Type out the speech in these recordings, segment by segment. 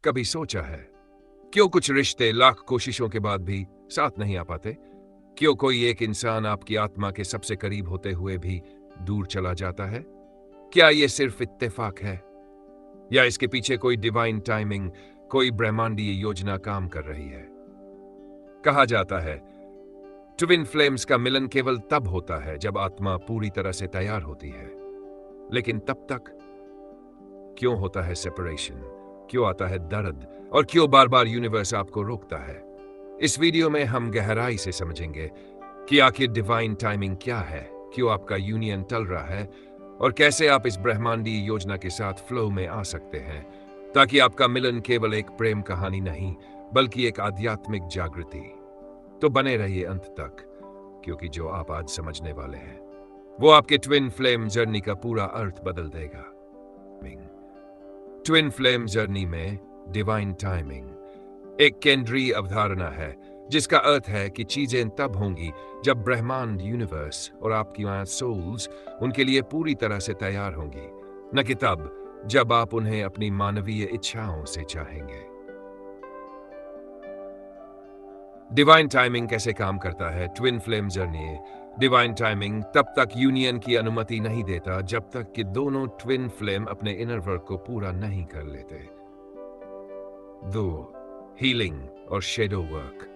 कभी सोचा है क्यों कुछ रिश्ते लाख कोशिशों के बाद भी साथ नहीं आ पाते? क्यों कोई एक इंसान आपकी आत्मा के सबसे करीब होते हुए भी दूर चला जाता है? क्या ये सिर्फ इत्तेफाक है या इसके पीछे कोई डिवाइन टाइमिंग, कोई ब्रह्मांडीय योजना काम कर रही है? कहा जाता है ट्विन फ्लेम्स का मिलन केवल तब होता है जब आत्मा पूरी तरह से तैयार होती है, लेकिन तब तक क्यों होता है सेपरेशन? क्यों आता है दर्द? और क्यों बार बार यूनिवर्स आपको रोकता है? इस वीडियो में हम गहराई से समझेंगे कि आखिर डिवाइन टाइमिंग क्या है, क्यों आपका यूनियन टल रहा है और कैसे आप इस ब्रह्मांडीय योजना के साथ फ्लो में आ सकते हैं, ताकि आपका मिलन केवल एक प्रेम कहानी नहीं बल्कि एक आध्यात्मिक जागृति। तो बने रहिए अंत तक, क्योंकि जो आप आज समझने वाले हैं वो आपके ट्विन फ्लेम जर्नी का पूरा अर्थ बदल देगा। ट्विन फ्लेम जर्नी में डिवाइन टाइमिंग एक केंद्रीय अवधारणा है, जिसका अर्थ है कि चीजें तब होंगी जब ब्रह्मांड, यूनिवर्स और आपकी सोल्स उनके लिए पूरी तरह से तैयार होंगी, न कि तब जब आप उन्हें अपनी मानवीय इच्छाओं से चाहेंगे। डिवाइन टाइमिंग कैसे काम करता है? Twin flame journey divine timing तब तक यूनियन की अनुमति नहीं देता जब तक कि दोनों ट्विन फ्लेम अपने इनर वर्क को पूरा नहीं कर लेते। दो, हीलिंग और shadow work.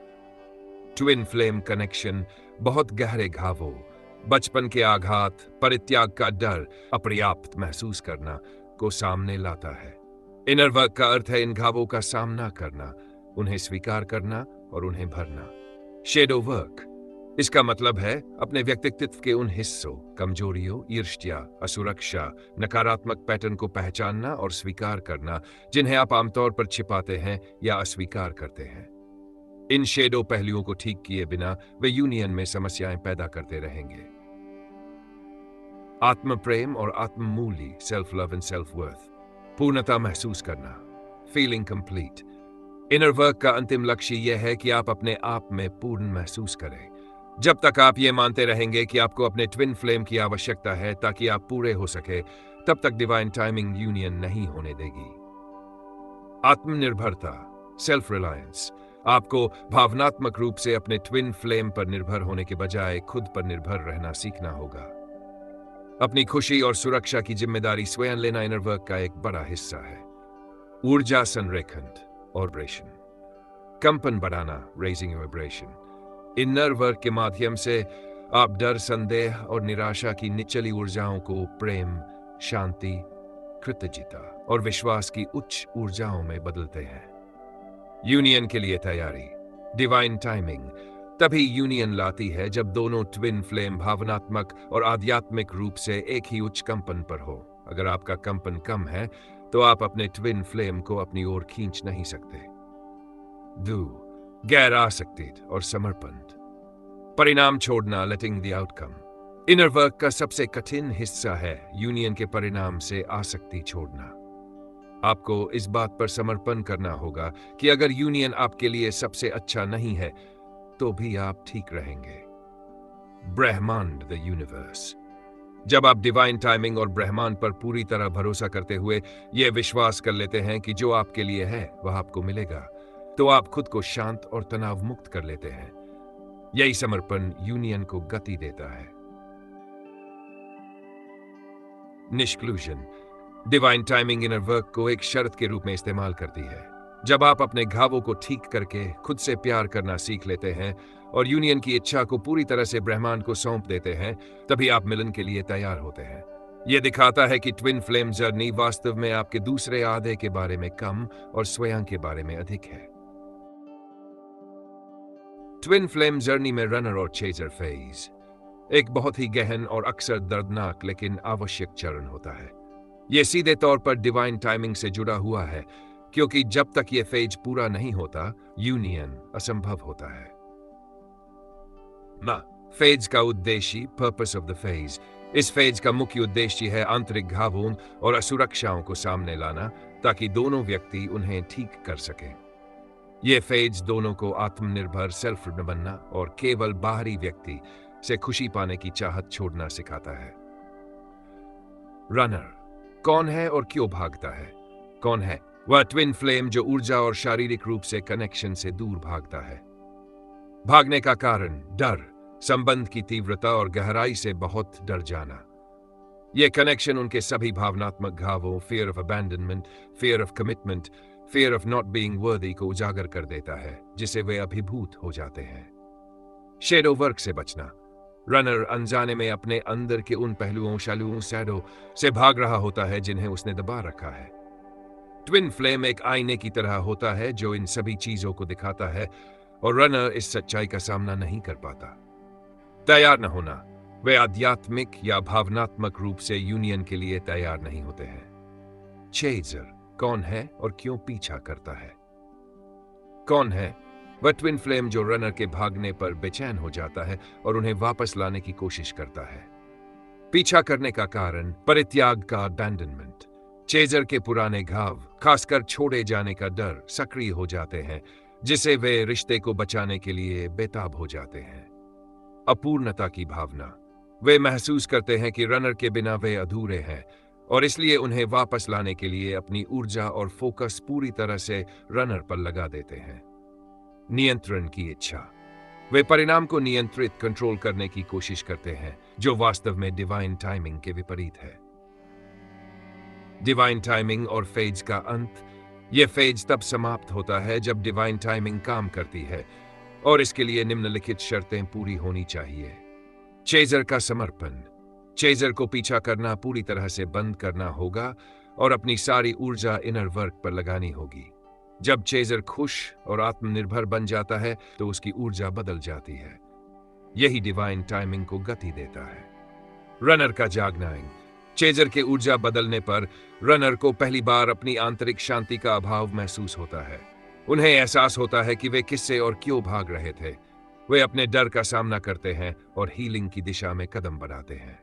Twin flame connection बहुत गहरे घावों, बचपन के आघात, परित्याग का डर, अपर्याप्त महसूस करना को सामने लाता है। इनर वर्क का अर्थ है इन घावों का सामना करना, उन्हें स्वीकार करना और उन्हें भरना। शेडो वर्क इसका मतलब है अपने व्यक्तित्व के उन हिस्सों, कमजोरियों, ईर्ष्या, असुरक्षा, नकारात्मक पैटर्न को पहचानना और स्वीकार करना, जिन्हें आप आमतौर पर छिपाते हैं या अस्वीकार करते हैं। इन शेडो पहलुओं को ठीक किए बिना वे यूनियन में समस्याएं पैदा करते रहेंगे। आत्म प्रेम और आत्म मूल्य, self love and self worth, पूर्णता महसूस करना, फीलिंग कंप्लीट। इनर वर्क का अंतिम लक्ष्य यह है कि आप अपने आप में पूर्ण महसूस करें। जब तक आप ये मानते रहेंगे कि आपको अपने ट्विन फ्लेम की आवश्यकता है ताकि आप पूरे हो सके, तब तक डिवाइन टाइमिंग यूनियन नहीं होने देगी। आत्मनिर्भरता, सेल्फ रिलायंस। आपको भावनात्मक रूप से अपने ट्विन फ्लेम पर निर्भर होने के बजाय खुद पर निर्भर रहना सीखना होगा। अपनी खुशी और सुरक्षा की जिम्मेदारी स्वयं लेना इनर वर्क का एक बड़ा हिस्सा है। ऊर्जा संरेखन और वाइब्रेशन, कंपन बढ़ाना, रेजिंग वाइब्रेशन। इनर वर्क के माध्यम से आप डर, संदेह और निराशा की निचली ऊर्जाओं को प्रेम, शांति, कृतज्ञता और विश्वास की उच्च ऊर्जाओं में बदलते हैं। यूनियन के लिए तैयारी। डिवाइन टाइमिंग तभी यूनियन लाती है जब दोनों ट्विन फ्लेम भावनात्मक और आध्यात्मिक रूप से एक ही उच्च कंपन पर हो। अगर आपका कंपन कम है तो आप अपने ट्विन फ्लेम को अपनी ओर खींच नहीं सकते। दो, गैर आसक्ति और समर्पण। परिणाम छोड़ना, letting the outcome. Inner work का सबसे कठिन हिस्सा है यूनियन के परिणाम से आसक्ति छोड़ना। आपको इस बात पर समर्पण करना होगा कि अगर यूनियन आपके लिए सबसे अच्छा नहीं है तो भी आप ठीक रहेंगे। ब्रह्मांड, द यूनिवर्स। जब आप डिवाइन टाइमिंग और ब्रह्मांड पर पूरी तरह भरोसा करते हुए यह विश्वास कर लेते हैं कि जो आपके लिए है वह आपको मिलेगा, तो आप खुद को शांत और तनाव मुक्त कर लेते हैं। यही समर्पण यूनियन को गति देता है। निष्क्लूजन। डिवाइन टाइमिंग इनर वर्क को एक शर्त के रूप में इस्तेमाल करती है। जब आप अपने घावों को ठीक करके खुद से प्यार करना सीख लेते हैं और यूनियन की इच्छा को पूरी तरह से ब्रह्मांड को सौंप देते हैं, तभी आप मिलन के लिए तैयार होते हैं। यह दिखाता है कि ट्विन फ्लेम जर्नी वास्तव में आपके दूसरे आधे के बारे में कम और स्वयं के बारे में अधिक है। ट्विन फ्लेम जर्नी में रनर और चेजर फेज एक बहुत ही गहन और अक्सर दर्दनाक लेकिन आवश्यक चरण होता है। यह सीधे तौर पर डिवाइन टाइमिंग से जुड़ा हुआ है, क्योंकि जब तक यह फेज पूरा नहीं होता, यूनियन असंभव होता है। फेज का उद्देश्य, पर्पस ऑफ द फेज। इस फेज का मुख्य उद्देश्य है आंतरिक घावों और असुरक्षाओं को सामने लाना, ताकि दोनों व्यक्ति उन्हें ठीक कर सकें। यह फेज दोनों को आत्मनिर्भर, सेल्फ बनना और केवल बाहरी व्यक्ति से खुशी पाने की चाहत छोड़ना सिखाता है। रनर कौन है और क्यों भागता है? कौन है वह ट्विन फ्लेम जो ऊर्जा और शारीरिक रूप से कनेक्शन से दूर भागता है। भागने का कारण डर, संबंध की तीव्रता और गहराई से बहुत डर जाना। यह कनेक्शन उनके सभी भावनात्मक घावों, fear of abandonment, fear of commitment, fear of not being वर्दी को उजागर कर देता है, जिसे वे अभिभूत हो जाते हैं। शेडो वर्क से बचना। रनर अनजाने में अपने अंदर के उन पहलुओं शैडो से भाग रहा होता है जिन्हें उसने दबा रखा है। ट्विन फ्लेम एक आईने की तरह होता है जो इन सभी चीजों को दिखाता है, और रनर इस सच्चाई का सामना नहीं कर पाता। तैयार न होना। वे आध्यात्मिक या भावनात्मक रूप से यूनियन के लिए तैयार नहीं होते हैं। चेजर कौन है और क्यों पीछा करता है? कौन है? वह ट्विन फ्लेम जो रनर के भागने पर बेचैन हो जाता है और उन्हें वापस लाने की कोशिश करता है। पीछा करने का कारण परित्याग का अबैंडनमेंट। चेजर के पुराने घाव, खासकर छोड़े जाने का डर, सक्रिय हो जाते हैं, जिसे वे रिश्ते को बचाने के लिए बेताब हो जाते हैं। अपूर्णता की भावना। वे महसूस करते हैं कि रनर के बिना वे अधूरे हैं, और इसलिए उन्हें वापस लाने के लिए अपनी ऊर्जा और फोकस पूरी तरह से रनर पर लगा देते हैं। नियंत्रण की इच्छा। वे परिणाम को नियंत्रित कंट्रोल करने की कोशिश करते हैं, जो वास्तव में डिवाइन टाइमिंग के विपरीत है। डिवाइन टाइमिंग और फेज का अंत। यह फेज तब समाप्त होता है जब डिवाइन टाइमिंग काम करती है, और इसके लिए निम्नलिखित शर्तें पूरी होनी चाहिए। चेजर का समर्पण। चेजर को पीछा करना पूरी तरह से बंद करना होगा और अपनी सारी ऊर्जा इनर वर्क पर लगानी होगी। जब चेजर खुश और आत्मनिर्भर बन जाता है तो उसकी ऊर्जा बदल जाती है। यही डिवाइन टाइमिंग को गति देता है। रनर का जागना। चेजर के ऊर्जा बदलने पर रनर को पहली बार अपनी आंतरिक शांति का अभाव महसूस होता है। उन्हें एहसास होता है कि वे किससे और क्यों भाग रहे थे। वे अपने डर का सामना करते हैं और हीलिंग की दिशा में कदम बढ़ाते हैं।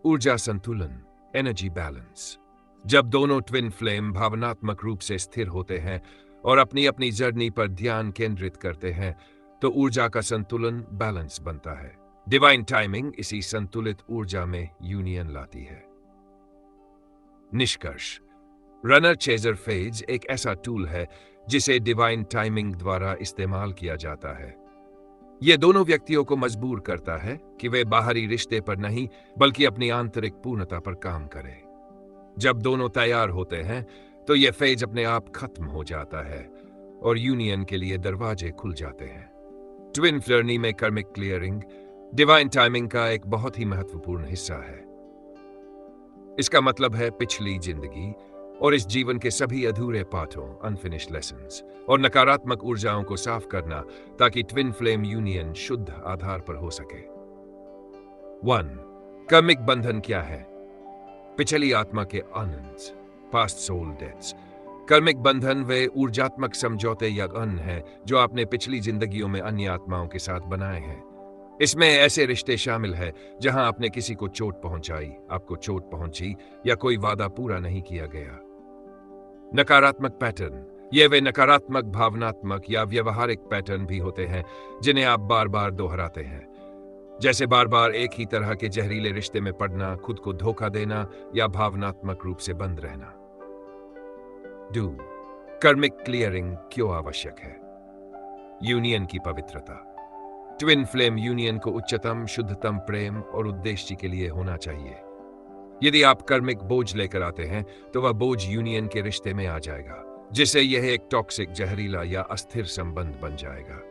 ऊर्जा संतुलन, एनर्जी बैलेंस। जब दोनों ट्विन फ्लेम भावनात्मक रूप से स्थिर होते हैं और अपनी अपनी जर्नी पर ध्यान केंद्रित करते हैं, तो ऊर्जा का संतुलन, बैलेंस बनता है। डिवाइन टाइमिंग इसी संतुलित ऊर्जा में यूनियन लाती है। निष्कर्ष। रनर चेजर फेज एक ऐसा टूल है जिसे डिवाइन टाइमिंग द्वारा इस्तेमाल किया जाता है। यह दोनों व्यक्तियों को मजबूर करता है कि वे बाहरी रिश्ते पर नहीं बल्कि अपनी आंतरिक पूर्णता पर काम करें। जब दोनों तैयार होते हैं तो यह फेज अपने आप खत्म हो जाता है और यूनियन के लिए दरवाजे खुल जाते हैं। ट्विन जर्नी में कर्मिक क्लियरिंग डिवाइन टाइमिंग का एक बहुत ही महत्वपूर्ण हिस्सा है। इसका मतलब है पिछली जिंदगी और इस जीवन के सभी अधूरे पाठों, अनफिनिश्ड लेसन्स और नकारात्मक ऊर्जाओं को साफ करना, ताकि ट्विन फ्लेम यूनियन शुद्ध आधार पर हो सके। 1. कर्मिक बंधन क्या है? पिछली आत्मा के आनंद, पास्ट सोल डेथ्स। कर्मिक बंधन वे ऊर्जात्मक समझौते या अन है जो आपने पिछली जिंदगियों में अन्य आत्माओं के साथ बनाए हैं। इसमें ऐसे रिश्ते शामिल है जहां आपने किसी को चोट पहुंचाई, आपको चोट पहुंची, या कोई वादा पूरा नहीं किया गया। नकारात्मक पैटर्न। ये वे नकारात्मक भावनात्मक या व्यवहारिक पैटर्न भी होते हैं जिन्हें आप बार बार दोहराते हैं, जैसे बार बार एक ही तरह के जहरीले रिश्ते में पड़ना, खुद को धोखा देना या भावनात्मक रूप से बंद रहना। 2. कर्मिक क्लियरिंग क्यों आवश्यक है? यूनियन की पवित्रता। ट्विन फ्लेम यूनियन को उच्चतम, शुद्धतम प्रेम और उद्देश्य के लिए होना चाहिए। यदि आप कर्मिक बोझ लेकर आते हैं तो वह बोझ यूनियन के रिश्ते में आ जाएगा, जिससे यह एक टॉक्सिक, जहरीला या अस्थिर संबंध बन जाएगा।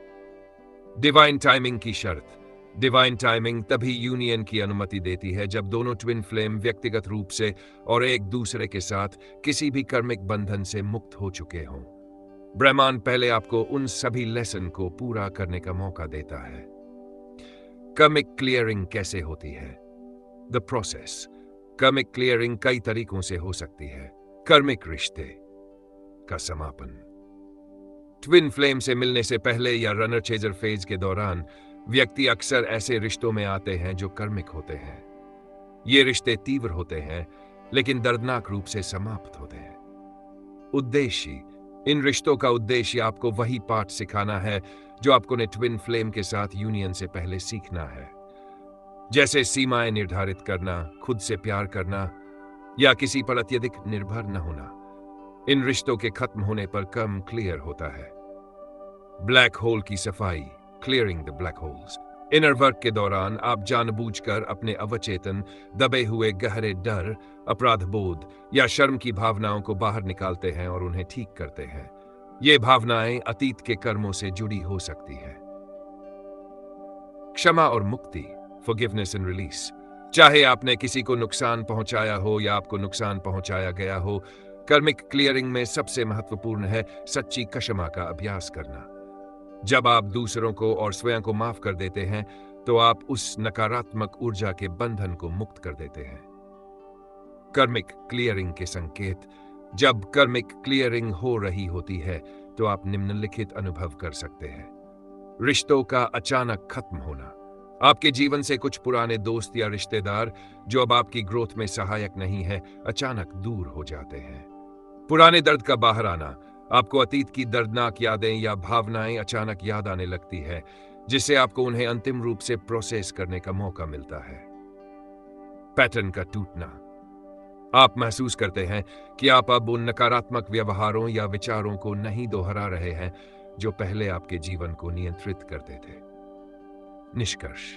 डिवाइन टाइमिंग की शर्त। डिवाइन टाइमिंग तभी यूनियन की अनुमति देती है जब दोनों ट्विन फ्लेम व्यक्तिगत रूप से और एक दूसरे के साथ किसी भी कर्मिक बंधन से मुक्त हो चुके हों। ब्रह्मांड पहले आपको उन सभी लेसन को पूरा करने का मौका देता है। कर्मिक क्लियरिंग कैसे होती है? The process. कर्मिक क्लियरिंग कई तरीकों से हो सकती है। कर्मिक रिश्ते का समापन। ट्विन फ्लेम से मिलने से पहले या रनर चेजर फेज के दौरान व्यक्ति अक्सर ऐसे रिश्तों में आते हैं जो कर्मिक होते हैं। ये रिश्ते तीव्र होते हैं लेकिन दर्दनाक रूप से समाप्त होते हैं। उद्देश्य। इन रिश्तों का उद्देश्य आपको वही पाठ सिखाना है जो आपको ने ट्विन फ्लेम के साथ यूनियन से पहले सीखना है, जैसे सीमाएं निर्धारित करना, खुद से प्यार करना या किसी पर अत्यधिक निर्भर न होना। इन रिश्तों के खत्म होने पर कर्म क्लियर होता है। ब्लैक होल की सफाई, clearing the black holes. Inner work के दौरान आप जानबूझकर अपने अवचेतन दबे हुए गहरे डर, अपराध बोध या शर्म की भावनाओं को बाहर निकालते हैं और उन्हें ठीक करते हैं। ये भावनाएं अतीत के कर्मों से जुड़ी हो सकती है। क्षमा और मुक्ति, फॉरगिवनेस एंड रिलीज। चाहे आपने किसी को नुकसान पहुंचाया हो या आपको नुकसान पहुंचाया गया हो, कर्मिक क्लियरिंग में सबसे महत्वपूर्ण है सच्ची क्षमा का अभ्यास करना। जब आप दूसरों को और स्वयं को माफ कर देते हैं तो आप उस नकारात्मक ऊर्जा के बंधन को मुक्त कर देते हैं। कर्मिक क्लियरिंग के संकेत। जब कर्मिक क्लियरिंग हो रही होती है तो आप निम्नलिखित अनुभव कर सकते हैं। रिश्तों का अचानक खत्म होना। आपके जीवन से कुछ पुराने दोस्त या रिश्तेदार जो अब आपकी ग्रोथ में सहायक नहीं है, अचानक दूर हो जाते हैं। पुराने दर्द का बाहर आना। आपको अतीत की दर्दनाक यादें या भावनाएं अचानक याद आने लगती है, जिससे आपको उन्हें अंतिम रूप से प्रोसेस करने का मौका मिलता है। पैटर्न का टूटना। आप महसूस करते हैं कि आप अब उन नकारात्मक व्यवहारों या विचारों को नहीं दोहरा रहे हैं जो पहले आपके जीवन को नियंत्रित करते थे। निष्कर्ष।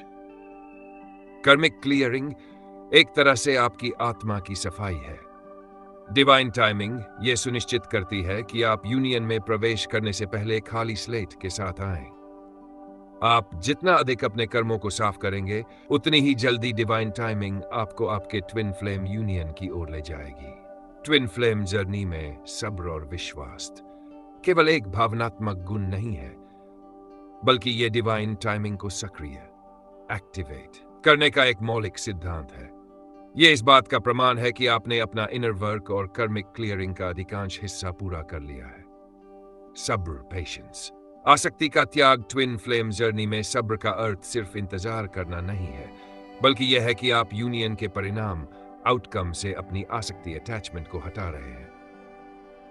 कर्मिक क्लियरिंग एक तरह से आपकी आत्मा की सफाई है। डिवाइन टाइमिंग यह सुनिश्चित करती है कि आप यूनियन में प्रवेश करने से पहले खाली स्लेट के साथ आएं। आप जितना अधिक अपने कर्मों को साफ करेंगे, उतनी ही जल्दी डिवाइन टाइमिंग आपको आपके ट्विन फ्लेम यूनियन की ओर ले जाएगी। ट्विन फ्लेम जर्नी में सब्र और विश्वास केवल एक भावनात्मक गुण नहीं है, बल्कि यह डिवाइन टाइमिंग को सक्रिय, एक्टिवेट करने का एक मौलिक सिद्धांत है। यह इस बात का प्रमाण है कि आपने अपना इनर वर्क और कर्मिक क्लियरिंग का अधिकांश हिस्सा पूरा कर लिया है। सब्र, पेशेंस। आसक्ति का त्याग। ट्विन फ्लेम जर्नी में सब्र का अर्थ सिर्फ इंतजार करना नहीं है, बल्कि यह है कि आप यूनियन के परिणाम, आउटकम से अपनी आसक्ति, अटैचमेंट को हटा रहे हैं।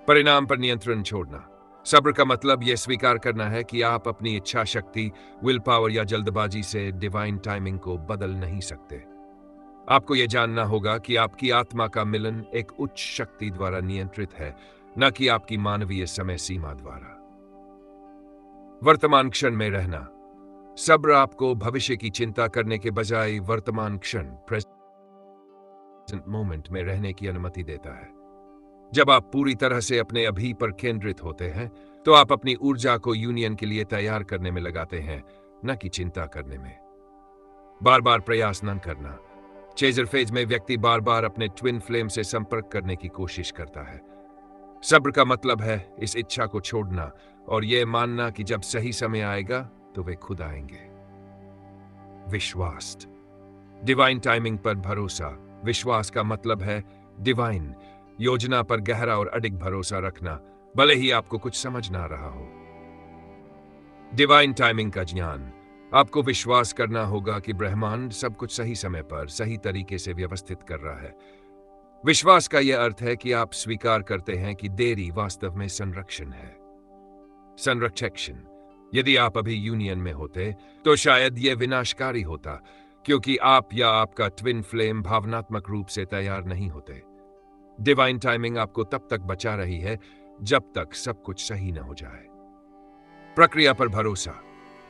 परिणाम पर नियंत्रण छोड़ना। सब्र का मतलब यह स्वीकार करना है कि आप अपनी इच्छा शक्ति, विल पावर या जल्दबाजी से डिवाइन टाइमिंग को बदल नहीं सकते। आपको यह जानना होगा कि आपकी आत्मा का मिलन एक उच्च शक्ति द्वारा नियंत्रित है, न कि आपकी मानवीय समय सीमा द्वारा। वर्तमान क्षण में रहना। सब्र आपको भविष्य की चिंता करने के बजाय वर्तमान क्षण, प्रेजेंट मोमेंट में रहने की अनुमति देता है। जब आप पूरी तरह से अपने अभी पर केंद्रित होते हैं तो आप अपनी ऊर्जा को यूनियन के लिए तैयार करने में लगाते हैं, न कि चिंता करने में। बार बार प्रयास न करना। चेजर फेज में व्यक्ति बार बार अपने ट्विन फ्लेम से संपर्क करने की कोशिश करता है। सब्र का मतलब है इस इच्छा को छोड़ना और यह मानना कि जब सही समय आएगा तो वे खुद आएंगे। विश्वास। डिवाइन टाइमिंग पर भरोसा। विश्वास का मतलब है डिवाइन योजना पर गहरा और अडिग भरोसा रखना, भले ही आपको कुछ समझ ना रहा हो। डिवाइन टाइमिंग का ज्ञान। आपको विश्वास करना होगा कि ब्रह्मांड सब कुछ सही समय पर सही तरीके से व्यवस्थित कर रहा है। विश्वास का यह अर्थ है कि आप स्वीकार करते हैं कि देरी वास्तव में संरक्षण है। संरक्षण। यदि आप अभी यूनियन में होते तो शायद यह विनाशकारी होता, क्योंकि आप या आपका ट्विन फ्लेम भावनात्मक रूप से तैयार नहीं होते। डिवाइन टाइमिंग आपको तब तक बचा रही है जब तक सब कुछ सही न हो जाए। प्रक्रिया पर भरोसा।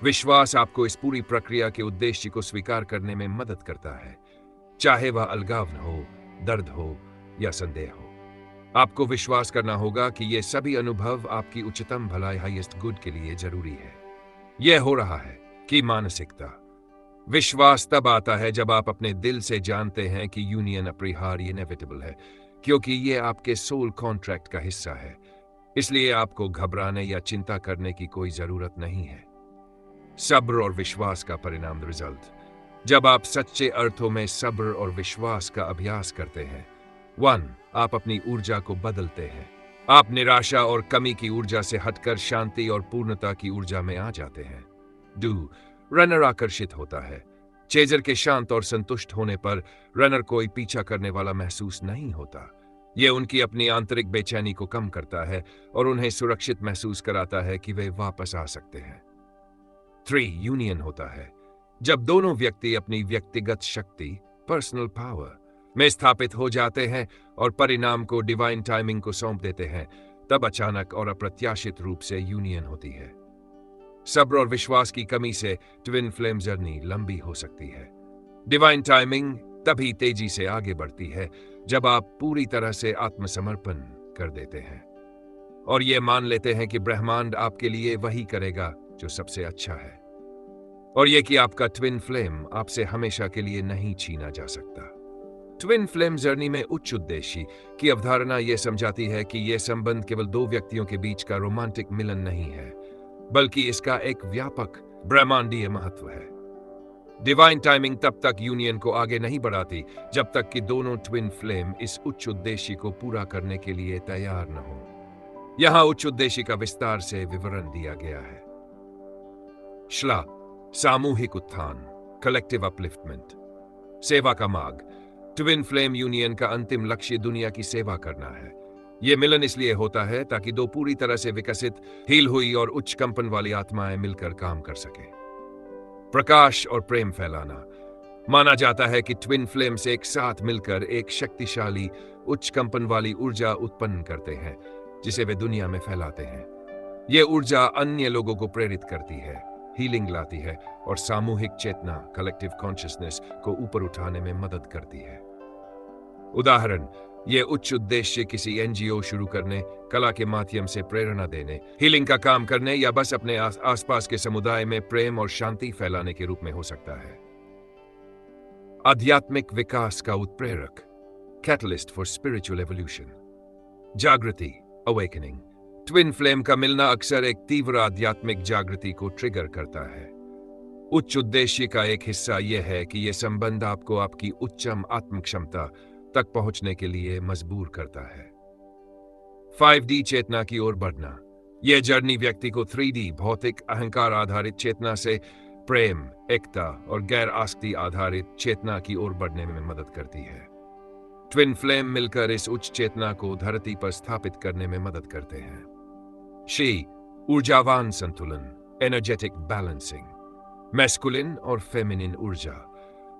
विश्वास आपको इस पूरी प्रक्रिया के उद्देश्य को स्वीकार करने में मदद करता है, चाहे वह अलगाव हो, दर्द हो या संदेह हो। आपको विश्वास करना होगा कि ये सभी अनुभव आपकी उच्चतम भलाई, हाईएस्ट गुड के लिए जरूरी है। यह हो रहा है कि मानसिकता। विश्वास तब आता है जब आप अपने दिल से जानते हैं कि यूनियन अपरिहार्य, इनेविटेबल है, क्योंकि यह आपके सोल कॉन्ट्रैक्ट का हिस्सा है। इसलिए आपको घबराने या चिंता करने की कोई जरूरत नहीं है। सब्र और विश्वास का परिणाम, रिजल्ट। जब आप सच्चे अर्थों में सब्र और विश्वास का अभ्यास करते हैं, 1. आप अपनी ऊर्जा को बदलते हैं। आप निराशा और कमी की ऊर्जा से हटकर शांति और पूर्णता की ऊर्जा में आ जाते हैं। 2. रनर आकर्षित होता है। चेजर के शांत और संतुष्ट होने पर रनर कोई पीछा करने वाला महसूस नहीं होता। यह उनकी अपनी आंतरिक बेचैनी को कम करता है और उन्हें सुरक्षित महसूस कराता है कि वे वापस आ सकते हैं। 3. यूनियन होता है। जब दोनों व्यक्ति अपनी व्यक्तिगत शक्ति, पर्सनल पावर में स्थापित हो जाते हैं और परिणाम को डिवाइन टाइमिंग को सौंप देते हैं, तब अचानक और अप्रत्याशित रूप से यूनियन होती है। सब्र और विश्वास की कमी से ट्विन फ्लेम जर्नी लंबी हो सकती है। डिवाइन टाइमिंग तभी तेजी से आगे बढ़ती है जब आप पूरी तरह से आत्मसमर्पण कर देते हैं और ये मान लेते हैं कि ब्रह्मांड आपके लिए वही करेगा जो सबसे अच्छा है, और ये कि आपका ट्विन फ्लेम आपसे हमेशा के लिए नहीं छीना जा सकता। ट्विन फ्लेम जर्नी में उच्च उद्देश्य की अवधारणा यह समझाती है कि यह संबंध केवल दो व्यक्तियों के बीच का रोमांटिक मिलन नहीं है, बल्कि इसका एक व्यापक ब्रह्मांडीय महत्व है। डिवाइन टाइमिंग तब तक यूनियन को आगे नहीं बढ़ाती जब तक कि दोनों ट्विन फ्लेम इस उच्च उद्देश्य को पूरा करने के लिए तैयार न हो। यहां उच्च उद्देश्य का विस्तार से विवरण दिया गया है। श्ला सामूहिक उत्थान, कलेक्टिव अपलिफ्टमेंट। सेवा का मार्ग। ट्विन फ्लेम यूनियन का अंतिम लक्ष्य दुनिया की सेवा करना है। यह मिलन इसलिए होता है ताकि दो पूरी तरह से विकसित, हील हुई और उच्च कंपन वाली आत्माएं मिलकर काम कर सके। प्रकाश और प्रेम फैलाना। माना जाता है कि ट्विन फ्लेम्स एक साथ मिलकर एक शक्तिशाली, उच्च कंपन वाली ऊर्जा उत्पन्न करते हैं, जिसे वे दुनिया में फैलाते हैं। यह ऊर्जा अन्य लोगों को प्रेरित करती है, हीलिंग लाती है और सामूहिक चेतना, कलेक्टिव कॉन्शियसनेस को ऊपर उठाने में मदद करती है। उदाहरण, यह उच्च उद्देश्य किसी एनजीओ शुरू करने, कला के माध्यम से प्रेरणा देने, हीलिंग का काम करने या बस अपने आसपास के समुदाय में प्रेम और शांति फैलाने के रूप में हो सकता है। आध्यात्मिक विकास का उत्प्रेरक, कैटलिस्ट फॉर स्पिरिचुअल एवोल्यूशन। जागृति, अवेकनिंग। ट्विन फ्लेम का मिलना अक्सर एक तीव्र आध्यात्मिक जागृति को ट्रिगर करता है। उच्च उद्देश्य का एक हिस्सा यह है कि यह संबंध आपको आपकी उच्चतम आत्म क्षमता तक पहुंचने के लिए मजबूर करता है। 5D चेतना की ओर बढ़ना। यह जर्नी व्यक्ति को 3D भौतिक अहंकार आधारित चेतना से प्रेम, एकता और गैर आस्ती आधारित चेतना की ओर बढ़ने में मदद करती है। ट्विन फ्लेम मिलकर इस उच्च चेतना को धरती पर स्थापित करने में मदद करते हैं। शी ऊर्जावान संतुलन, एनर्जेटिक बैलेंसिंग। मैस्कुलिन और फेमिनिन ऊर्जा।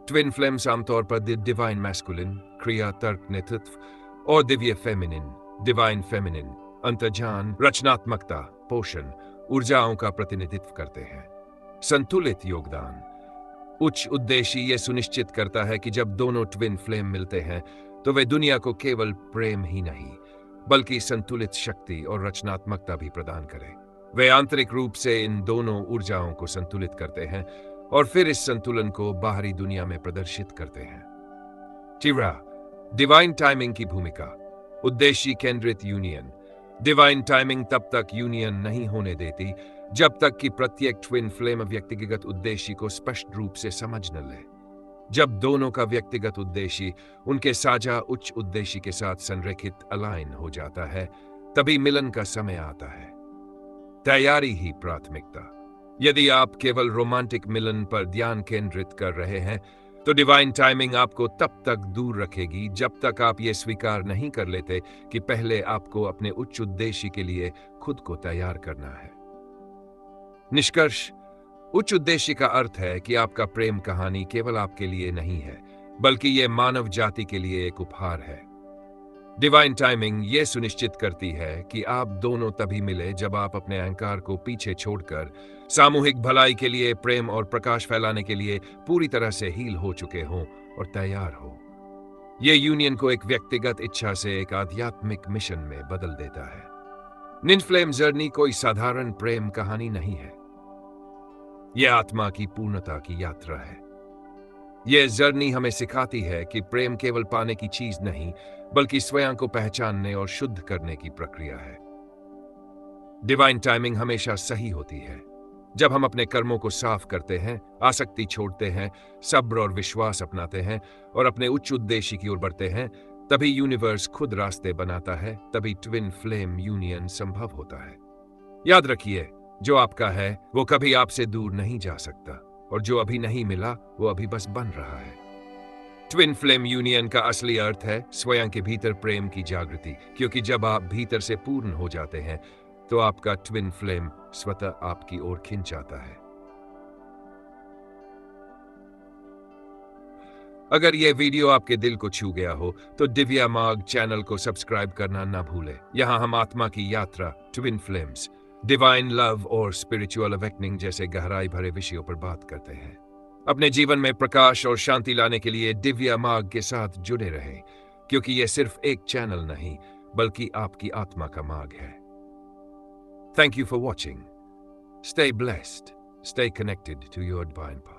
ट्विन फ्लेम्स आमतौर पर डिवाइन मैस्कुलिन, क्रिया, तर्क, नेतृत्व, और दिव्य फेमिनिन, डिवाइन फेमिनिन, अंतर्ज्ञान, रचनात्मकता, पोषण ऊर्जाओं का प्रतिनिधित्व करते हैं। संतुलित योगदान। उच्च उद्देश्य यह सुनिश्चित करता है कि जब दोनों ट्विन फ्लेम मिलते हैं तो वे दुनिया को केवल प्रेम ही नहीं, बल्कि संतुलित शक्ति और रचनात्मकता भी प्रदान करें। वे आंतरिक रूप से इन दोनों ऊर्जाओं को संतुलित करते हैं और फिर इस संतुलन को बाहरी दुनिया में प्रदर्शित करते हैं। टिरा डिवाइन टाइमिंग की भूमिका। उद्देश्य केंद्रित यूनियन। डिवाइन टाइमिंग तब तक यूनियन नहीं होने देती जब तक कि प्रत्येक ट्विन फ्लेम व्यक्तिगत उद्देश्य को स्पष्ट रूप से समझ न ले। जब दोनों का व्यक्तिगत उद्देश्य उनके साझा उच्च उद्देश्य के साथ संरेखित, अलाइन हो जाता है, तभी मिलन का समय आता है। तैयारी ही प्राथमिकता। यदि आप केवल रोमांटिक मिलन पर ध्यान केंद्रित कर रहे हैं तो डिवाइन टाइमिंग आपको तब तक दूर रखेगी जब तक आप ये स्वीकार नहीं कर लेते कि पहले आपको अपने उच्च उद्देश्य के लिए खुद को तैयार करना है। निष्कर्ष, उच्च उद्देश्य का अर्थ है कि आपका प्रेम कहानी केवल आपके लिए नहीं है, बल्कि यह मानव जाति के लिए एक उपहार है। डिवाइन टाइमिंग यह सुनिश्चित करती है कि आप दोनों तभी मिले जब आप अपने अहंकार को पीछे छोड़कर सामूहिक भलाई के लिए, प्रेम और प्रकाश फैलाने के लिए पूरी तरह से हील हो चुके हों और तैयार हो। यह यूनियन को एक व्यक्तिगत इच्छा से एक आध्यात्मिक मिशन में बदल देता है। ट्विन फ्लेम जर्नी कोई साधारण प्रेम कहानी नहीं है। यह आत्मा की पूर्णता की यात्रा है। यह जर्नी हमें सिखाती है कि प्रेम केवल पाने की चीज नहीं, बल्कि स्वयं को पहचानने और शुद्ध करने की प्रक्रिया है। डिवाइन टाइमिंग हमेशा सही होती है। जब हम अपने कर्मों को साफ करते हैं, आसक्ति छोड़ते हैं, सब्र और विश्वास अपनाते हैं और अपने उच्च उद्देश्य की ओर बढ़ते हैं, तभी यूनिवर्स खुद रास्ते बनाता है, तभी ट्विन फ्लेम यूनियन संभव होता है। याद रखिए, जो आपका है वो कभी आपसे दूर नहीं जा सकता, और जो अभी नहीं मिला वो अभी बस बन रहा है। ट्विन फ्लेम यूनियन का असली अर्थ है स्वयं के भीतर प्रेम की जागृति, क्योंकि जब आप भीतर से पूर्ण हो जाते हैं तो आपका ट्विन फ्लेम स्वतः आपकी ओर खिंच आता है। अगर ये वीडियो आपके दिल को छू गया हो तो दिव्या मार्ग चैनल को सब्सक्राइब करना ना भूलें। यहाँ हम आत्मा की यात्रा, ट्विन फ्लेम्स, डिवाइन लव और स्पिरिचुअल अवेकनिंग जैसे गहराई भरे विषयों पर बात करते हैं। अपने जीवन में प्रकाश और शांति लाने के लिए दिव्या मार्ग के साथ जुड़े रहें, क्योंकि यह सिर्फ एक चैनल नहीं बल्कि आपकी आत्मा का मार्ग है। Thank you for watching. Stay blessed, stay connected to your divine path.